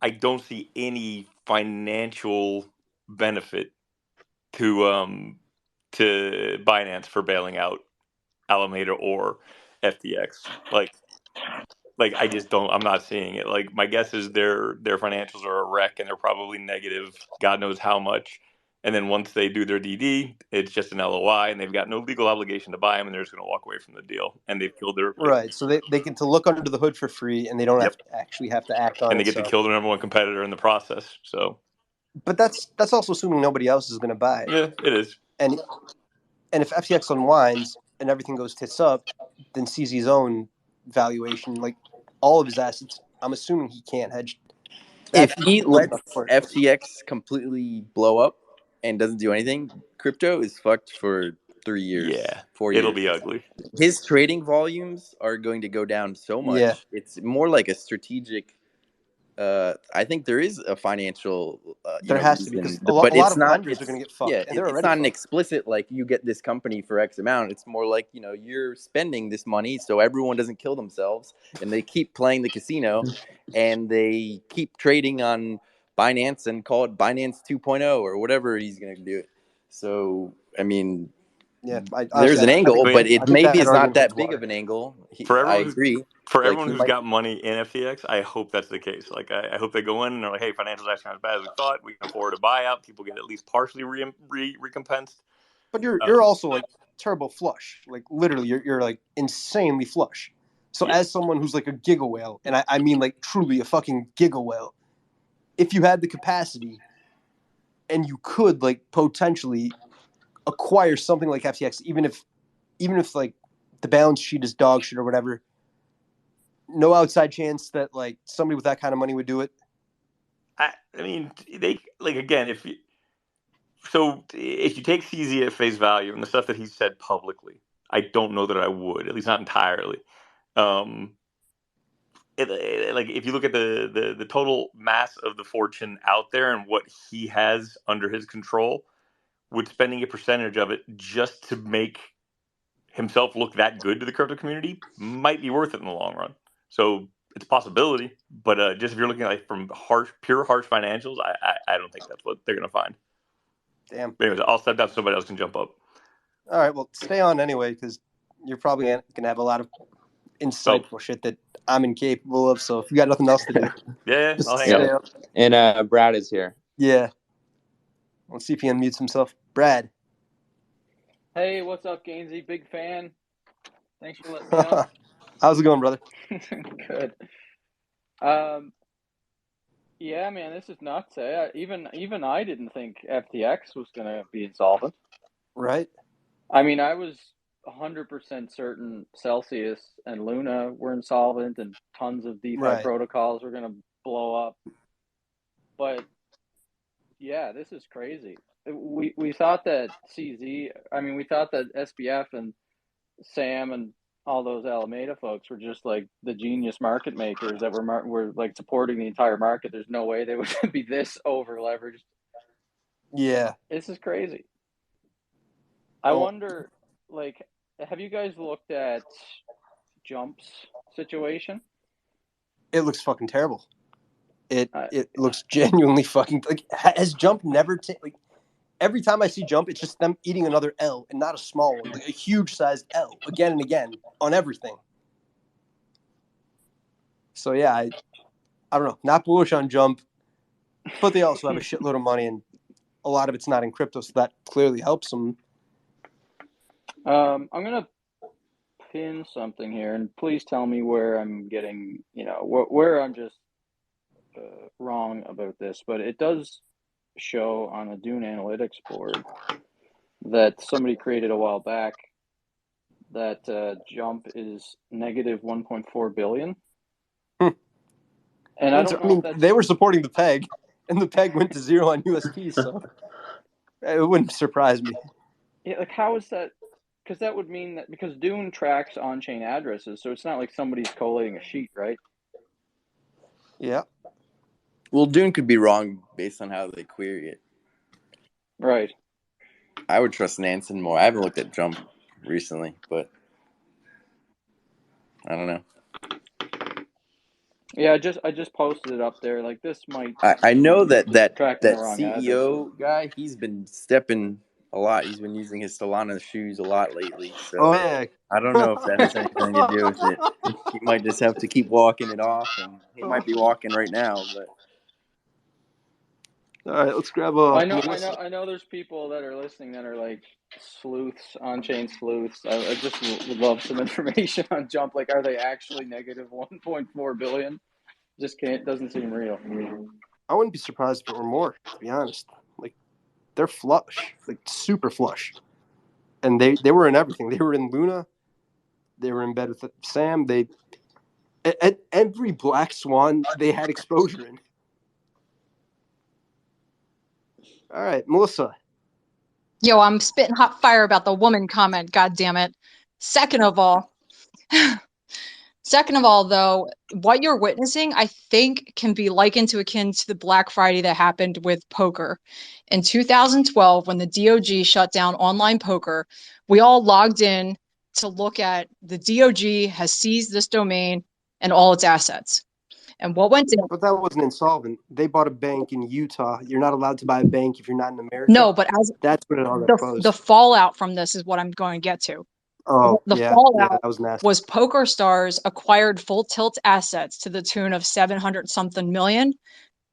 any financial benefit to Binance for bailing out Alameda or FTX. Like I just don't. I'm not seeing it. Like my guess is their financials are a wreck and they're probably negative. God knows how much. And then once they do their DD, it's just an LOI, and they've got no legal obligation to buy them, and they're just going to walk away from the deal. And they've killed their right. So they get to look under the hood for free, and they don't have to actually have to act on it. And they get to kill their number one competitor in the process. So, but that's also assuming nobody else is going to buy it. Yeah, it is. And if FTX unwinds and everything goes tits up, then CZ's own valuation, like all of his assets, I'm assuming he can't hedge. If he lets FTX completely blow up and doesn't do anything, crypto is fucked for 3 years. Yeah, 4 years. it'll be ugly. His trading volumes are going to go down so much. Yeah. It's more like a strategic. I think there is a financial. There has to be, because a but lot it's of not. lenders are going to get fucked. Yeah, and they're it's already not an fucked. explicit like you get this company for X amount. It's more like you're spending this money so everyone doesn't kill themselves, and they keep playing the casino, and they keep trading on Binance and call it Binance 2.0 or whatever he's going to do. So I mean. Yeah, there's an angle, but it maybe is not that big of an angle. I agree. For everyone who's got money in FTX, I hope that's the case. Like, I hope they go in and they're like, hey, financials actually not as bad as we thought. We can afford a buyout. People get at least partially recompensed. But you're also like turbo flush. Like literally, you're like insanely flush. So as someone who's like a giga whale, and I mean like truly a fucking giga whale, if you had the capacity and you could like potentially acquire something like FTX, even if like the balance sheet is dog shit or whatever, no outside chance that like somebody with that kind of money would do it. I mean, they like again if you take CZ at face value and the stuff that he said publicly, I don't know that I would, at least not entirely. Like if you look at the total mass of the fortune out there and what he has under his control, would spending a percentage of it just to make himself look that good to the crypto community might be worth it in the long run. So it's a possibility, but just if you're looking like from pure harsh financials, I don't think that's what they're gonna find. Damn. But anyways, I'll step down so somebody else can jump up. All right, well, stay on anyway because you're probably gonna have a lot of insightful shit that I'm incapable of. So if you got nothing else to do, yeah, just I'll hang stay out. up. And Brad is here. Yeah. Let's see if he unmutes himself. Brad. Hey, what's up, Gainzy? Big fan. Thanks for letting me on. How's it going, brother? Good. Yeah, man, this is nuts. Even I didn't think FTX was gonna be insolvent. Right. I mean, I was 100% certain Celsius and Luna were insolvent, and tons of DeFi protocols were gonna blow up. But yeah, this is crazy. We thought that we thought that SBF and Sam and all those Alameda folks were just like the genius market makers that were like supporting the entire market. There's no way they would be this over leveraged. Yeah. This is crazy. I wonder, like, have you guys looked at Jump's situation? It looks fucking terrible. It looks genuinely fucking like. Has Jump never like? Every time I see Jump, it's just them eating another L, and not a small one, like a huge sized L again and again on everything. So yeah, I don't know. Not bullish on Jump, but they also have a shitload of money, and a lot of it's not in crypto, so that clearly helps them. I'm gonna pin something here, and please tell me where I'm getting, where I'm just wrong about this. But it does show on a Dune Analytics board that somebody created a while back that Jump is negative 1.4 billion. And I don't know if that's... they were supporting the peg, and the peg went to zero on UST, so it wouldn't surprise me. Yeah, like how is that? Because that would mean that because Dune tracks on-chain addresses, so it's not like somebody's collating a sheet, right? Yeah. Well, Dune could be wrong based on how they query it. Right. I would trust Nansen more. I haven't looked at Jump recently, but I don't know. Yeah, I just posted it up there. Like this might. I know that tracking the wrong CEO address. guy, he's been stepping a lot. He's been using his Solana shoes a lot lately. So I don't know if that has anything to do with it. He might just have to keep walking it off, and he might be walking right now. But all right, let's grab I know. There's people that are listening that are like sleuths, on-chain sleuths. I just would love some information on Jump. Like, are they actually negative 1.4 billion? Just doesn't seem real. I wouldn't be surprised if it were more, to be honest. Like, they're flush, like super flush. And they were in everything. They were in Luna. They were in bed with Sam. At every black swan they had exposure in. All right, Melissa. Yo, I'm spitting hot fire about the woman comment. God damn it. Second of all, though, what you're witnessing, I think, can be likened to akin to the Black Friday that happened with poker. In 2012, when the DOJ shut down online poker, we all logged in to look at the DOJ has seized this domain and all its assets. And what went down? But that wasn't insolvent. They bought a bank in Utah. You're not allowed to buy a bank if you're not in America. No, but that's when it all got closed. The fallout from this is what I'm going to get to. Oh, the yeah, fallout that was nasty. Was PokerStars acquired Full Tilt assets to the tune of 700 something million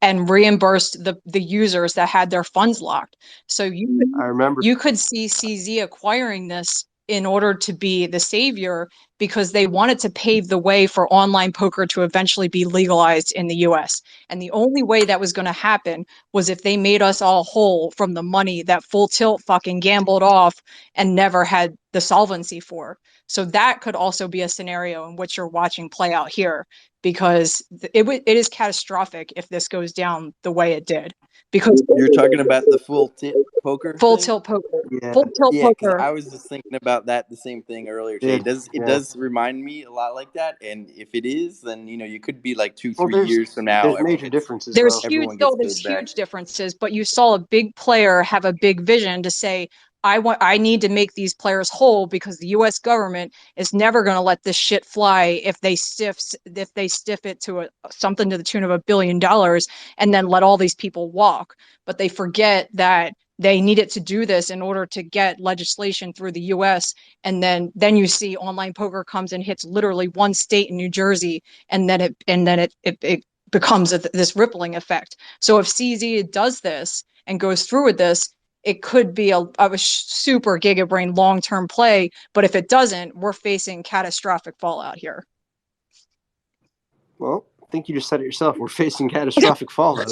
and reimbursed the users that had their funds locked. So I remember you could see CZ acquiring this in order to be the savior because they wanted to pave the way for online poker to eventually be legalized in the US. And the only way that was going to happen was if they made us all whole from the money that Full Tilt fucking gambled off and never had the solvency for. So that could also be a scenario in which you're watching play out here, because it is catastrophic if this goes down the way it did. Because you're talking about the full tilt poker. Full Tilt poker. Full Tilt poker. I was just thinking about that the same thing earlier today. It does remind me a lot like that. And if it is, then you could be like 2-3 years from now. There's major differences. There's huge differences, but you saw a big player have a big vision to say, I need to make these players whole because the U.S. government is never going to let this shit fly if they stiff it to something to the tune of $1 billion and then let all these people walk. But they forget that they needed to do this in order to get legislation through the U.S. And then you see online poker comes and hits literally one state in New Jersey, and then it becomes this rippling effect. So if CZ does this and goes through with this, it could be a super gigabrain long-term play, but if it doesn't, we're facing catastrophic fallout here. Well, I think you just said it yourself. We're facing catastrophic fallout.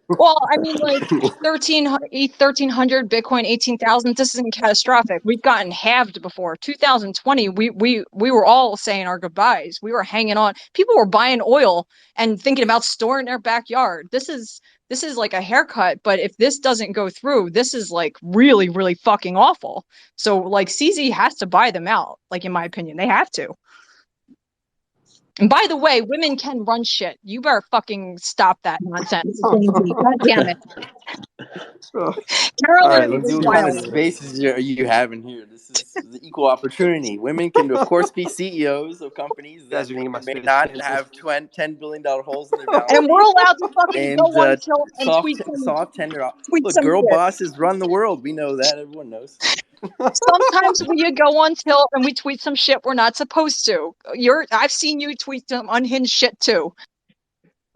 Well, I mean, like 1,300 Bitcoin, 18,000. This isn't catastrophic. We've gotten halved before. 2020, we were all saying our goodbyes. We were hanging on. People were buying oil and thinking about storing in their backyard. This is like a haircut. But if this doesn't go through, this is like really, really fucking awful. So like CZ has to buy them out. Like in my opinion, they have to. And by the way, women can run shit. You better fucking stop that nonsense. God damn it. Carolyn, What kind of spaces are you having here? This is the equal opportunity. Women can, of course, be CEOs of companies that may not have $10 billion holes in their balance and we're allowed to fucking go on till and soft tender. Look, girl bosses run the world. We know that. Everyone knows. Sometimes we go on tilt and we tweet some shit we're not supposed to. I've seen you tweet some unhinged shit too.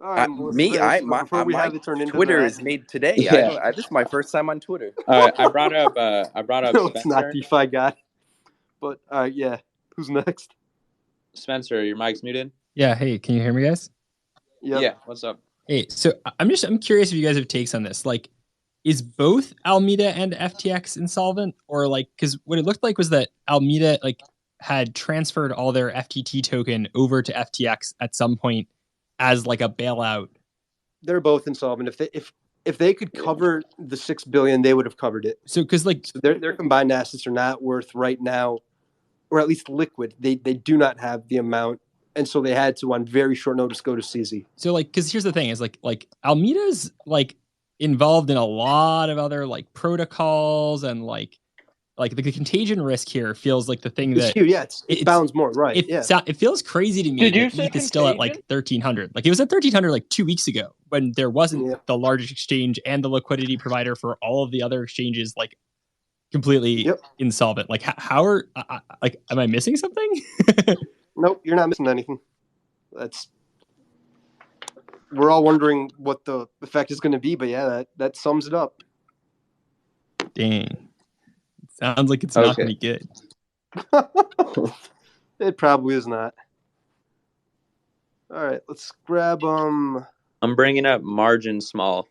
My Twitter is made today. Yeah. This is my first time on Twitter. All right, I brought up no, Spencer. It's not DeFi guy. But yeah, who's next? Spencer, your mic's muted. Yeah. Hey, can you hear me, guys? Yep. Yeah. What's up? Hey, so I'm curious if you guys have takes on this. Like, is both Alameda and FTX insolvent, or like, because what it looked like was that Alameda like had transferred all their FTT token over to FTX at some point as like a bailout. They're both insolvent. If they could cover the $6 billion, they would have covered it. So because like their combined assets are not worth right now, or at least liquid. They do not have the amount, and so they had to on very short notice go to CZ. So like, because here's the thing: is like Alameda's like involved in a lot of other like protocols and like the contagion risk here feels like the thing it's that huge. Yeah, it bounds more, right? It feels crazy to me. Did you that say ETH is still at like 1,300. Like it was at 1,300 like 2 weeks ago when there wasn't the largest exchange and the liquidity provider for all of the other exchanges like completely insolvent. Like how are like am I missing something? Nope, you're not missing anything. We're all wondering what the effect is going to be, but yeah, that sums it up. Dang. Sounds like it's not going to be good. It probably is not. All right, let's grab I'm bringing up margin small.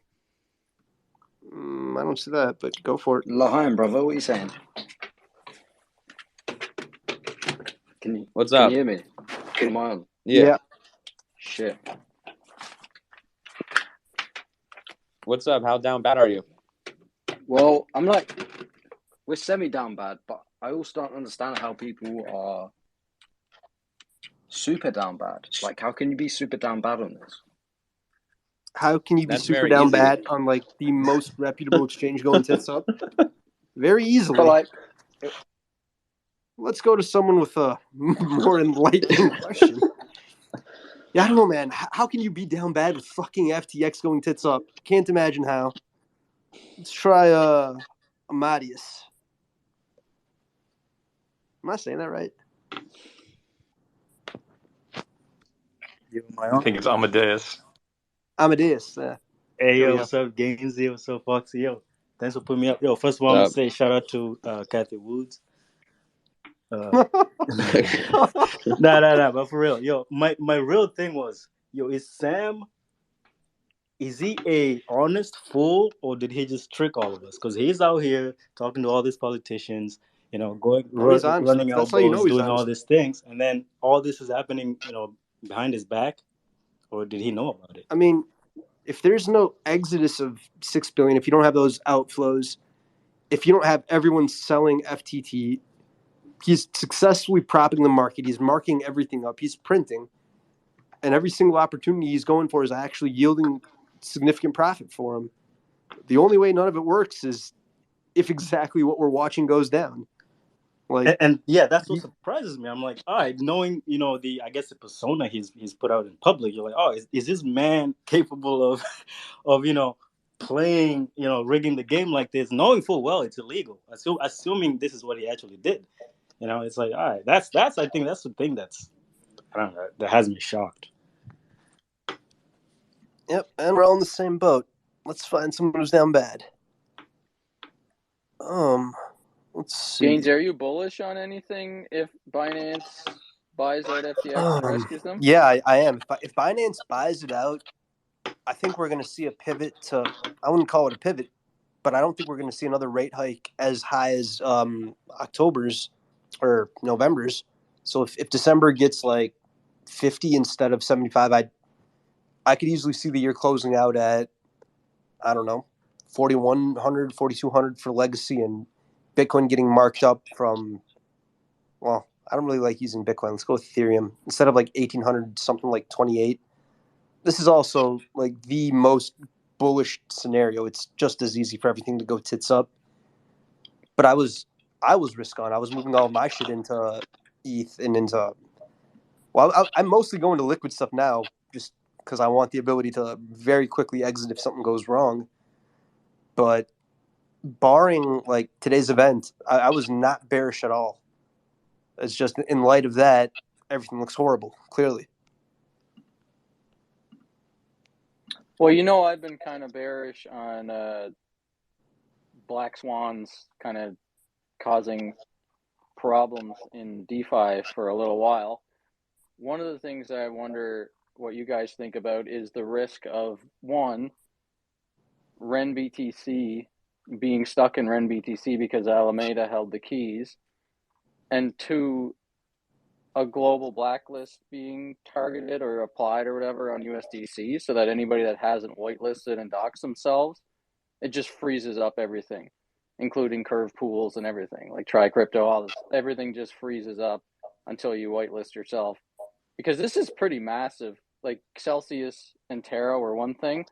I don't see that, but go for it. Laheim, brother, what are you saying? What's up? Can you hear me? Am I on? Yeah. Shit. What's up? How down bad are you? Well, I'm like, we're semi-down bad, but I also don't understand how people are super down bad. Like, how can you be super down bad on this? How can you be super down bad on like the most reputable exchange going tits up? Very easily. But like, let's go to someone with a more enlightening question. Yeah, I don't know, man. How can you be down bad with fucking FTX going tits up? Can't imagine how. Let's try Amadeus. Am I saying that right? I think it's Amadeus. Amadeus. Hey, yo, what's up, Gainzy? What's up, Foxy? Yo, thanks for putting me up. Yo, first of all, I want to say shout out to Kathy Woods. Nah, but for real, yo, my real thing was, yo, is he a honest fool, or did he just trick all of us? Because he's out here talking to all these politicians, you know, running elbows, doing all these things, and then all this is happening, you know, behind his back, or did he know about it? I mean, if there's no exodus of $6 billion, if you don't have those outflows, if you don't have everyone selling FTT, he's successfully propping the market. He's marking everything up. He's printing. And every single opportunity he's going for is actually yielding significant profit for him. The only way none of it works is if exactly what we're watching goes down. Like, and yeah, that's what surprises me. I'm like, all right, knowing I guess the persona he's put out in public, you're like, oh, is this man capable of playing, rigging the game like this, knowing full well it's illegal, assuming this is what he actually did. It's like, all right, that's I think that's the thing that's, I don't know, that has me shocked. Yep, and we're all in the same boat. Let's find someone who's down bad. Let's see. Gainzy, are you bullish on anything if Binance buys out FTX and rescues them? Yeah, I am. If Binance buys it out, I think we're going to see a pivot to, I wouldn't call it a pivot, but I don't think we're going to see another rate hike as high as October's or November's. So if December gets like 50 instead of 75, I could easily see the year closing out at, I don't know, 4,100, 4,200 for legacy, and Bitcoin getting marked up from, well, I don't really like using Bitcoin. Let's go with Ethereum. Instead of like 1,800, something like 28. This is also like the most bullish scenario. It's just as easy for everything to go tits up. But I was risk on. I was moving all my shit into ETH and into, well, I'm mostly going to liquid stuff now just because I want the ability to very quickly exit if something goes wrong. But barring like today's event, I was not bearish at all. It's just in light of that, everything looks horrible, clearly. Well, I've been kind of bearish on black swans kind of causing problems in DeFi for a little while. One of the things I wonder what you guys think about is the risk of, one, RenBTC being stuck in RenBTC because Alameda held the keys, and two, a global blacklist being targeted or applied or whatever on USDC, so that anybody that hasn't whitelisted and doxed themselves, it just freezes up everything, including curve pools and everything, like Try Crypto, all this, everything just freezes up until you whitelist yourself. Because this is pretty massive. Like Celsius and Terra were one thing,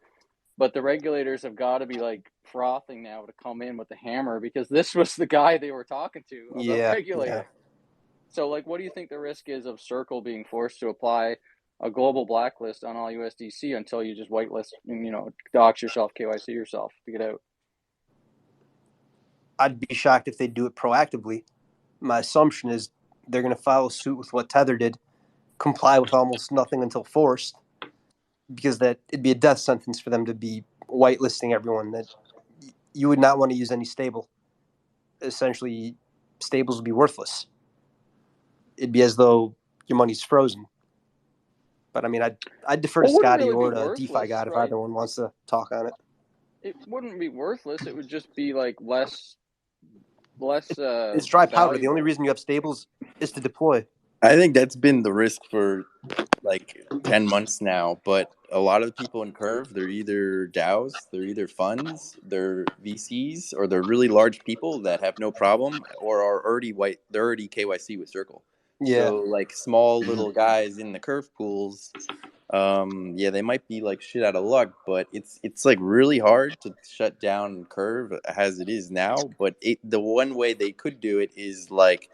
but the regulators have got to be like frothing now to come in with the hammer, because this was the guy they were talking to, the regulator. Yeah. So, like, what do you think the risk is of Circle being forced to apply a global blacklist on all USDC until you just whitelist and, dox yourself, KYC yourself to get out? I'd be shocked if they do it proactively. My assumption is they're going to follow suit with what Tether did, comply with almost nothing until forced, because that it'd be a death sentence for them to be whitelisting everyone. That you would not want to use any stable. Essentially, stables would be worthless. It'd be as though your money's frozen. But I mean, I'd defer to Scotty really or to DeFi God if either one wants to talk on it. It wouldn't be worthless. It would just be like less. It's dry powder. Valuable. The only reason you have stables is to deploy. I think that's been the risk for like 10 months now, but a lot of the people in Curve, they're either DAOs, they're either funds, they're VCs, or they're really large people that have no problem or are already they're already KYC with Circle. Yeah. So like small little guys in the Curve pools, they might be like shit out of luck, but it's like really hard to shut down Curve as it is now. But the one way they could do it is like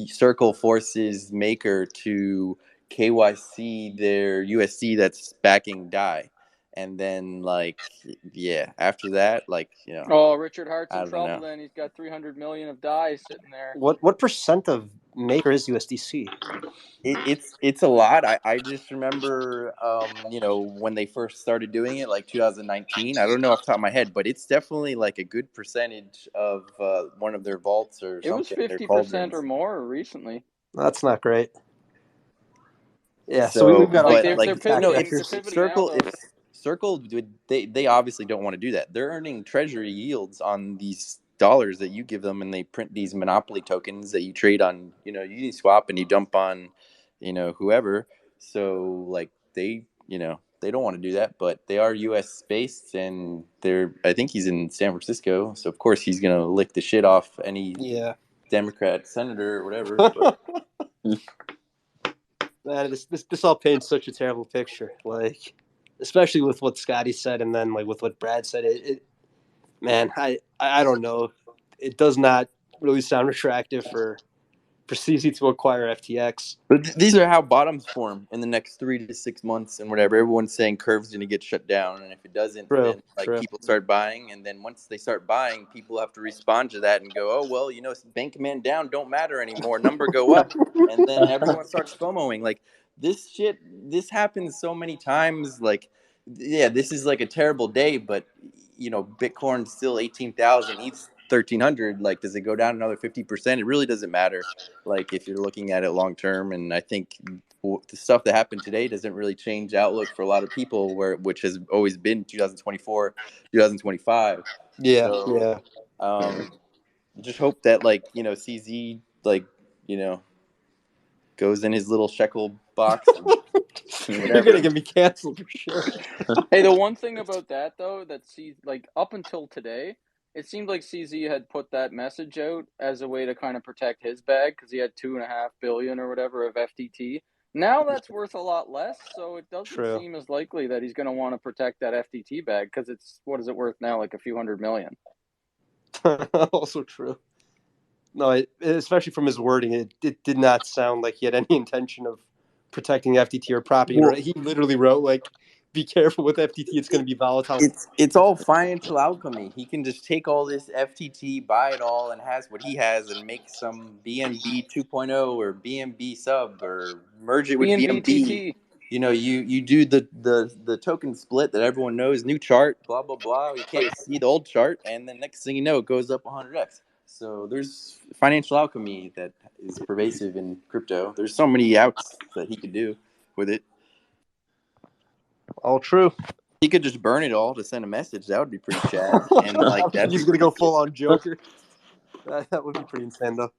Circle forces Maker to KYC their USD that's backing DAI, and then after that, Oh, Richard Hart's in trouble. Then he's got 300 million of DAI sitting there. What percent of Maker is USDC? It's a lot. I just remember when they first started doing it, like 2019. I don't know off the top of my head, but it's definitely like a good percentage of one of their vaults or something. It was 50% or more recently. That's not great. Yeah, so we've got they're pivoting Circle, they obviously don't want to do that. They're earning treasury yields on these dollars that you give them, and they print these monopoly tokens that you trade on, Uniswap, and you dump on, whoever. So like they don't want to do that, but they are US based, and I think he's in San Francisco, so of course he's gonna lick the shit off any Democrat senator or whatever. But. Man, this all paints such a terrible picture. Like, especially with what Scotty said, and then like with what Brad said. Man, I don't know. it does not really sound attractive for CZ to acquire FTX. But these are how bottoms form in the next 3 to 6 months and whatever. Everyone's saying Curve's going to get shut down, and if it doesn't, then people start buying, and then once they start buying, people have to respond to that and go, oh well, bank command down don't matter anymore, number go up, and then everyone starts FOMOing. Like this happens so many times. Like, yeah, this is like a terrible day, but Bitcoin's still 18,000, ETH's 1,300. Like, does it go down another 50%? It really doesn't matter. Like, if you're looking at it long term, and I think the stuff that happened today doesn't really change outlook for a lot of people, which has always been 2024, 2025. Yeah. Just hope that CZ goes in his little shekel box. And You're gonna get me canceled for sure. Hey, the one thing about that though, up until today, it seemed like CZ had put that message out as a way to kind of protect his bag because he had $2.5 billion or whatever of FTT. Now that's worth a lot less, so it doesn't seem as likely that he's going to want to protect that FTT bag because what is it worth now? Like a few $100 million. Also true. No, especially from his wording, it did not sound like he had any intention of protecting FTT or propping it. He literally wrote like, "Be careful with FTT; it's going to be volatile." It's all financial alchemy. He can just take all this FTT, buy it all, and has what he has, and make some BNB 2.0 or BNB sub, or merge it with BNB. You do the token split that everyone knows, new chart, blah blah blah. You can't see the old chart, and then next thing you know, it goes up 100x. So there's financial alchemy that is pervasive in crypto. There's so many outs that he could do with it. All true. He could just burn it all to send a message. That would be pretty Chad. And he's gonna go full on Joker. That would be pretty insane, though.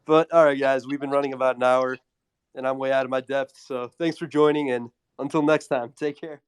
But all right, guys, we've been running about an hour, and I'm way out of my depth. So thanks for joining, and until next time, take care.